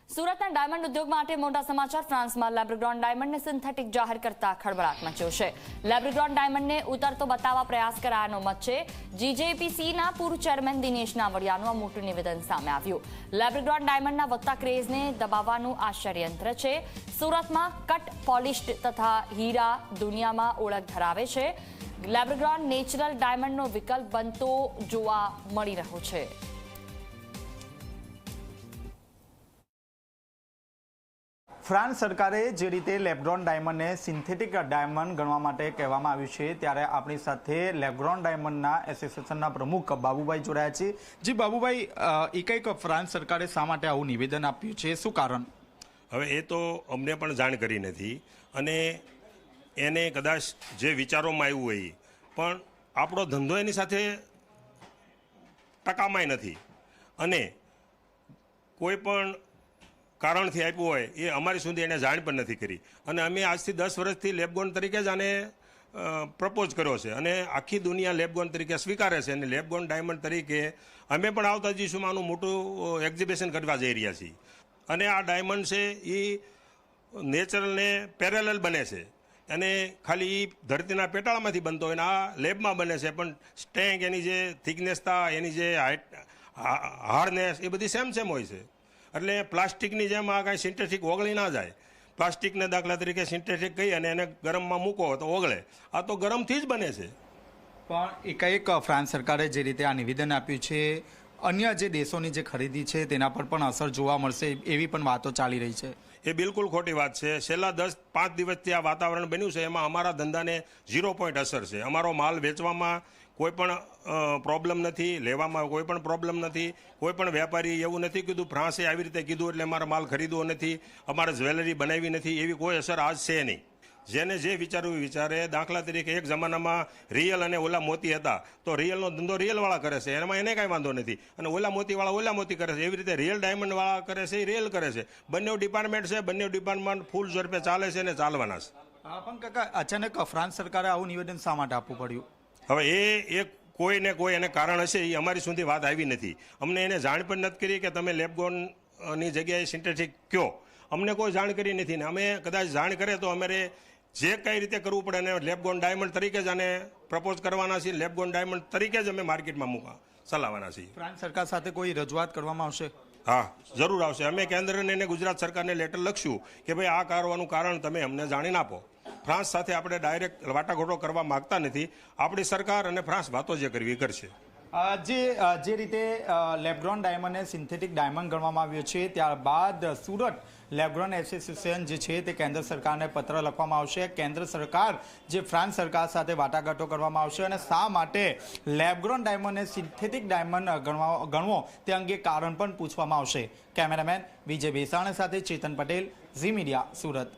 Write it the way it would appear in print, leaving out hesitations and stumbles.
સુરતના ડાયમંડ ઉદ્યોગ માટે મોટા સમાચાર। ફ્રાન્સમાં લેબ્રેગ્રોન ડાયમંડને સિન્થેટિક જાહેર કરતા ખળબળાટ મચ્યો છે। લેબ્રેગ્રોન ડાયમંડને ઉતરતો બતાવવા પ્રયાસ કરાયાનો મત છે। જીજેપીસીના પૂર્વ ચેરમેન દિનેશ નાવડિયાનું આ મોટું નિવેદન સામે આવ્યું। લેબ્રેગ્રોન ડાયમંડના વધતા ક્રેઝને દબાવવાનું આ ષડયંત્ર છે। સુરતમાં કટ પોલિશ્ડ તથા હીરા દુનિયામાં ઓળખ ધરાવે છે। લેબ્રેગ્રોન નેચરલ ડાયમંડનો વિકલ્પ બનતો જોવા મળી રહ્યો છે। ફ્રાન્સ સરકારે જે રીતે લેબ્રોન ડાયમંડને સિન્થેટિક ડાયમંડ ગણવા માટે કહેવામાં આવ્યું છે, ત્યારે આપણી સાથે લેબ્રોન ડાયમંડના એસોસિએશનના પ્રમુખ બાબુભાઈ જોડાયા છે। જી બાબુભાઈ, એકાએક ફ્રાન્સ સરકારે શા માટે આવું નિવેદન આપ્યું છે, શું કારણ? હવે એ તો અમને પણ જાણ કરી નથી અને એને કદાચ જે વિચારોમાં આવ્યું હોય, પણ આપણો ધંધો એની સાથે ટકામાય નથી અને કોઈ પણ કારણથી આપ્યું હોય એ અમારી સુધી એને જાણ પણ નથી કરી અને અમે આજથી 10 વર્ષથી લેબગોન તરીકે જ આને પ્રપોઝ કર્યો છે અને આખી દુનિયા લેબગોન તરીકે સ્વીકારે છે અને લેબગોન ડાયમંડ તરીકે અમે પણ આવતા દિવસોમાં આનું મોટું એક્ઝિબિશન કરવા જઈ રહ્યા છીએ અને આ ડાયમંડ છે એ નેચરલને પેરેલલ બને છે અને ખાલી એ ધરતીના પેટાળામાંથી બનતો હોય ને આ લેબમાં બને છે, પણ સ્ટેન્ક એની જે થિકનેસતા એની જે હાર્ડનેસ એ બધી સેમ હોય છે। એટલે પ્લાસ્ટિકની જેમ આ કાંઈ સિન્થેટિક ઓગળી ના જાય। પ્લાસ્ટિકને દાખલા તરીકે સિન્થેટિક કહી અને એને ગરમમાં મૂકો તો ઓગળે, આ તો ગરમથી જ બને છે। પણ એકાએક ફ્રાન્સ સરકારે જે રીતે આ નિવેદન આપ્યું છે, અન્ય જે દેશોની જે ખરીદી છે તેના પર પણ અસર જોવા મળશે એવી પણ વાતો ચાલી રહી છે। એ બિલકુલ ખોટી વાત છે। છેલ્લા 10-5 દિવસથી આ વાતાવરણ બન્યું છે, એમાં અમારા ધંધાને 0 પોઈન્ટ અસર છે। અમારો માલ વેચવામાં કોઈ પણ પ્રોબ્લેમ નથી, લેવામાં કોઈ પણ પ્રોબ્લેમ નથી। કોઈ પણ વેપારી એવું નથી કીધું ફ્રાન્સે આવી રીતે કીધું એટલે અમારે માલ ખરીદવો નથી, અમારે જ્વેલરી બનાવી નથી, એવી કોઈ અસર આજ છે નહીં। જેને જે વિચારવું વિચારે। દાખલા તરીકે એક જમાનામાં રિયલ અને ઓલા મોતી હતા, તો રિયલનો ધંધો રિયલવાળા કરે છે, એમાં એને કાંઈ વાંધો નથી અને ઓલા મોતીવાળા ઓલા મોતી કરે છે। એવી રીતે રિયલ ડાયમંડવાળા કરે છે એ રિયલ કરે છે। બંને ડિપાર્ટમેન્ટ છે, બંને ડિપાર્ટમેન્ટ ફૂલ ઝડપે ચાલે છે અને ચાલવાના છે। પણ કાકા, અચાનક ફ્રાન્સ સરકારે આવું નિવેદન શા માટે આપવું પડ્યું? હવે એ કોઈ ને કોઈ એને કારણ હશે, એ અમારી સુધી વાત આવી નથી। અમને એને જાણ પણ નથી કરી કે તમે લેબગોનની જગ્યાએ સિન્થેટિક કયો, અમને કોઈ જાણ કરી નથી ને અમે કદાચ જાણ કરે તો અમારે જે કઈ રીતે કરવું પડે અને લેબગોન ડાયમંડ તરીકે જ આને પ્રપોઝ કરવાના છીએ। લેબગોન ડાયમંડ તરીકે જ અમે માર્કેટમાં ચલાવવાના છીએ। ફ્રાન્સ સરકાર સાથે કોઈ રજૂઆત કરવામાં આવશે? હા, જરૂર આવશે। અમે કેન્દ્રને અને ગુજરાત સરકારને લેટર લખશું કે ભાઈ આ કરવાનું કારણ તમે અમને જાણીને આપો। ફ્રાન્સ સાથે આપણે ડાયરેક્ટ વાટાઘાટો કરવા માગતા નથી। આપણી સરકાર અને ફ્રાન્સ વાતો જે કરવી એ કરશે। જે રીતે લેબ્રોન ડાયમંડને સિન્થેટિક ડાયમંડ ગણવામાં આવ્યો છે, ત્યારબાદ સુરત લેબ્રોન એસોસિએશન જે છે તે કેન્દ્ર સરકારને પત્ર લખવામાં આવશે। કેન્દ્ર સરકાર જે ફ્રાન્સ સરકાર સાથે વાટાઘાટો કરવામાં આવશે અને શા માટે લેબ્રોન ડાયમંડને સિન્થેટિક ડાયમંડ ગણવો તે અંગે કારણ પણ પૂછવામાં આવશે। કેમેરામેન વિજય બેસાણા સાથે ચેતન પટેલ, ઝી મીડિયા, સુરત।